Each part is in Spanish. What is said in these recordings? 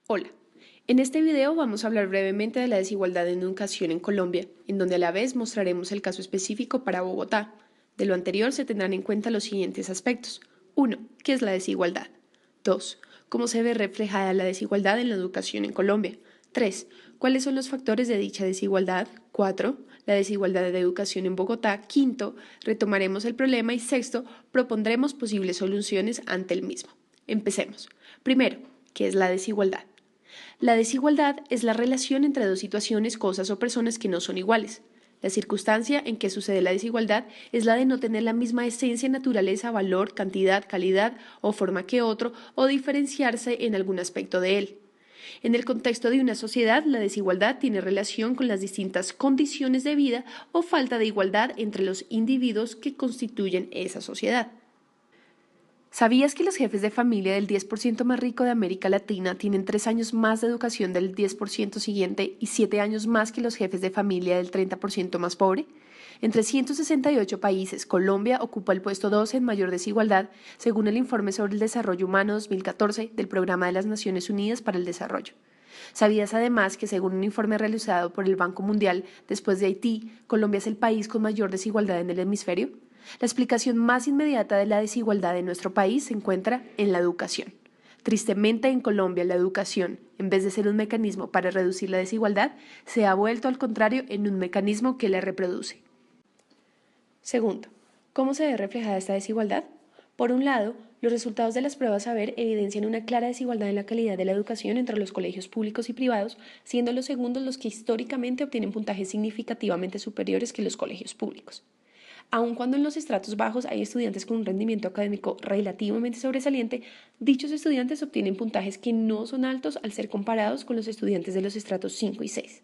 Hola, en este video vamos a hablar brevemente de la desigualdad en educación en Colombia, en donde a la vez mostraremos el caso específico para Bogotá. De lo anterior se tendrán en cuenta los siguientes aspectos. 1. ¿Qué es la desigualdad? 2. ¿Cómo se ve reflejada la desigualdad en la educación en Colombia? 3. ¿Cuáles son los factores de dicha desigualdad? 4. La desigualdad de educación en Bogotá. 5. Retomaremos el problema y 6. Propondremos posibles soluciones ante el mismo. Empecemos. Primero, ¿qué es la desigualdad? La desigualdad es la relación entre dos situaciones, cosas o personas que no son iguales. La circunstancia en que sucede la desigualdad es la de no tener la misma esencia, naturaleza, valor, cantidad, calidad o forma que otro o diferenciarse en algún aspecto de él. En el contexto de una sociedad, la desigualdad tiene relación con las distintas condiciones de vida o falta de igualdad entre los individuos que constituyen esa sociedad. ¿Sabías que los jefes de familia del 10% más rico de América Latina tienen 3 años más de educación del 10% siguiente y 7 años más que los jefes de familia del 30% más pobre? Entre 168 países, Colombia ocupa el puesto 12 en mayor desigualdad, según el Informe sobre el Desarrollo Humano 2014 del Programa de las Naciones Unidas para el Desarrollo. ¿Sabías además que, según un informe realizado por el Banco Mundial, después de Haití, Colombia es el país con mayor desigualdad en el hemisferio? La explicación más inmediata de la desigualdad en nuestro país se encuentra en la educación. Tristemente, en Colombia, la educación, en vez de ser un mecanismo para reducir la desigualdad, se ha vuelto, al contrario, en un mecanismo que la reproduce. Segundo, ¿cómo se ve reflejada esta desigualdad? Por un lado, los resultados de las pruebas saber evidencian una clara desigualdad en la calidad de la educación entre los colegios públicos y privados, siendo los segundos los que históricamente obtienen puntajes significativamente superiores que los colegios públicos. Aun cuando en los estratos bajos hay estudiantes con un rendimiento académico relativamente sobresaliente, dichos estudiantes obtienen puntajes que no son altos al ser comparados con los estudiantes de los estratos 5 y 6.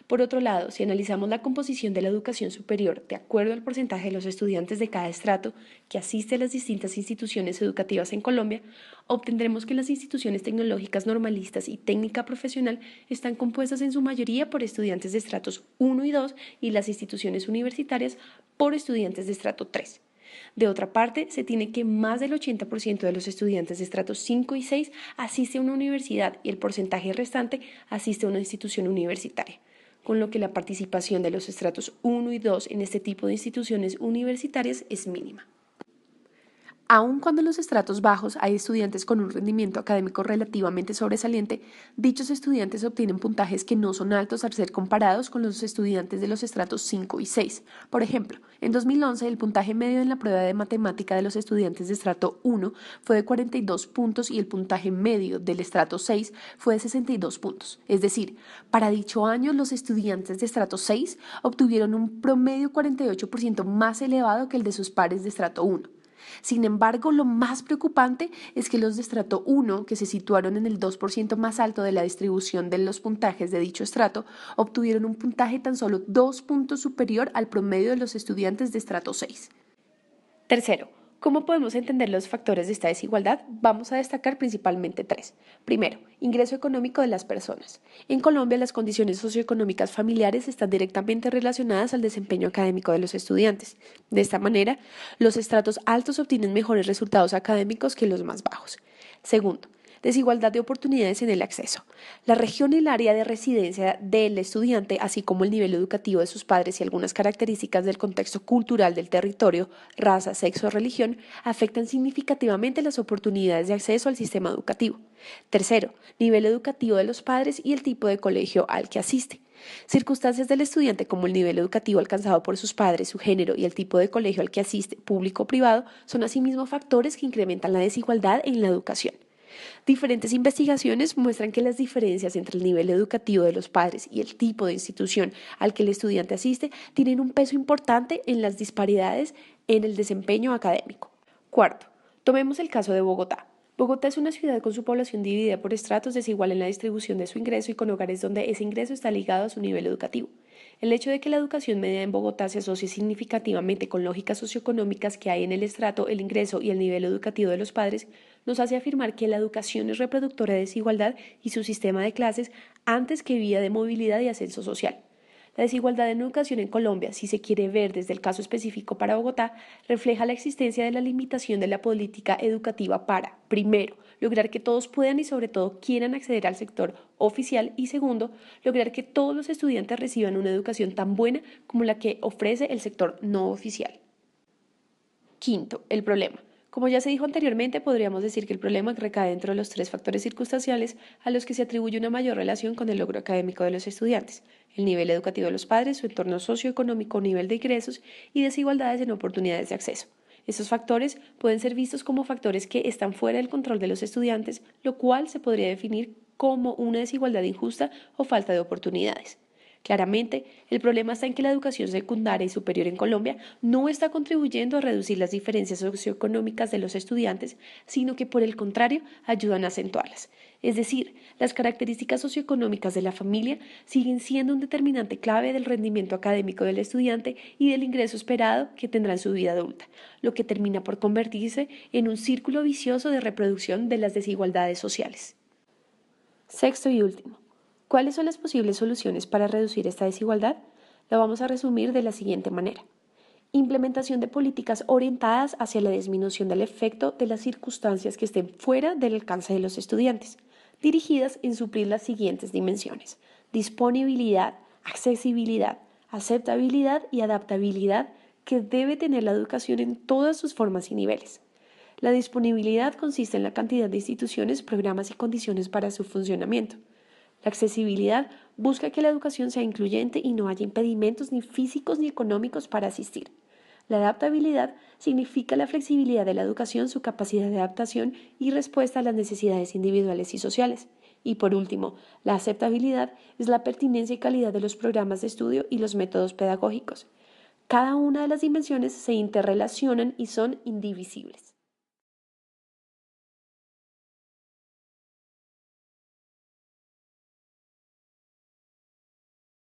Por otro lado, si analizamos la composición de la educación superior de acuerdo al porcentaje de los estudiantes de cada estrato que asiste a las distintas instituciones educativas en Colombia, obtendremos que las instituciones tecnológicas normalistas y técnica profesional están compuestas en su mayoría por estudiantes de estratos 1 y 2 y las instituciones universitarias por estudiantes de estrato 3. De otra parte, se tiene que más del 80% de los estudiantes de estratos 5 y 6 asiste a una universidad y el porcentaje restante asiste a una institución universitaria, con lo que la participación de los estratos 1 y 2 en este tipo de instituciones universitarias es mínima. Aun cuando en los estratos bajos hay estudiantes con un rendimiento académico relativamente sobresaliente, dichos estudiantes obtienen puntajes que no son altos al ser comparados con los estudiantes de los estratos 5 y 6. Por ejemplo, en 2011 el puntaje medio en la prueba de matemática de los estudiantes de estrato 1 fue de 42 puntos y el puntaje medio del estrato 6 fue de 62 puntos. Es decir, para dicho año los estudiantes de estrato 6 obtuvieron un promedio 48% más elevado que el de sus pares de estrato 1. Sin embargo, lo más preocupante es que los de estrato 1, que se situaron en el 2% más alto de la distribución de los puntajes de dicho estrato, obtuvieron un puntaje tan solo 2 puntos superior al promedio de los estudiantes de estrato 6. Tercero, ¿cómo podemos entender los factores de esta desigualdad? Vamos a destacar principalmente 3. Primero, ingreso económico de las personas. En Colombia, las condiciones socioeconómicas familiares están directamente relacionadas al desempeño académico de los estudiantes. De esta manera, los estratos altos obtienen mejores resultados académicos que los más bajos. Segundo, desigualdad de oportunidades en el acceso. La región y el área de residencia del estudiante, así como el nivel educativo de sus padres y algunas características del contexto cultural del territorio, raza, sexo o religión, afectan significativamente las oportunidades de acceso al sistema educativo. Tercero, nivel educativo de los padres y el tipo de colegio al que asiste. Circunstancias del estudiante como el nivel educativo alcanzado por sus padres, su género y el tipo de colegio al que asiste, público o privado, son asimismo factores que incrementan la desigualdad en la educación. Diferentes investigaciones muestran que las diferencias entre el nivel educativo de los padres y el tipo de institución al que el estudiante asiste tienen un peso importante en las disparidades en el desempeño académico. Cuarto, tomemos el caso de Bogotá. Bogotá es una ciudad con su población dividida por estratos desigual en la distribución de su ingreso y con hogares donde ese ingreso está ligado a su nivel educativo. El hecho de que la educación media en Bogotá se asocie significativamente con lógicas socioeconómicas que hay en el estrato, el ingreso y el nivel educativo de los padres nos hace afirmar que la educación es reproductora de desigualdad y su sistema de clases antes que vía de movilidad y ascenso social. La desigualdad en educación en Colombia, si se quiere ver desde el caso específico para Bogotá, refleja la existencia de la limitación de la política educativa para, primero, lograr que todos puedan y sobre todo quieran acceder al sector oficial y segundo, lograr que todos los estudiantes reciban una educación tan buena como la que ofrece el sector no oficial. Quinto, el problema. Como ya se dijo anteriormente, podríamos decir que el problema recae dentro de los tres factores circunstanciales a los que se atribuye una mayor relación con el logro académico de los estudiantes: el nivel educativo de los padres, su entorno socioeconómico o nivel de ingresos y desigualdades en oportunidades de acceso. Estos factores pueden ser vistos como factores que están fuera del control de los estudiantes, lo cual se podría definir como una desigualdad injusta o falta de oportunidades. Claramente, el problema está en que la educación secundaria y superior en Colombia no está contribuyendo a reducir las diferencias socioeconómicas de los estudiantes, sino que por el contrario ayudan a acentuarlas. Es decir, las características socioeconómicas de la familia siguen siendo un determinante clave del rendimiento académico del estudiante y del ingreso esperado que tendrá en su vida adulta, lo que termina por convertirse en un círculo vicioso de reproducción de las desigualdades sociales. Sexto y último. ¿Cuáles son las posibles soluciones para reducir esta desigualdad? Lo vamos a resumir de la siguiente manera. Implementación de políticas orientadas hacia la disminución del efecto de las circunstancias que estén fuera del alcance de los estudiantes, dirigidas en suplir las siguientes dimensiones: disponibilidad, accesibilidad, aceptabilidad y adaptabilidad que debe tener la educación en todas sus formas y niveles. La disponibilidad consiste en la cantidad de instituciones, programas y condiciones para su funcionamiento. La accesibilidad busca que la educación sea incluyente y no haya impedimentos ni físicos ni económicos para asistir. La adaptabilidad significa la flexibilidad de la educación, su capacidad de adaptación y respuesta a las necesidades individuales y sociales. Y por último, la aceptabilidad es la pertinencia y calidad de los programas de estudio y los métodos pedagógicos. Cada una de las dimensiones se interrelacionan y son indivisibles.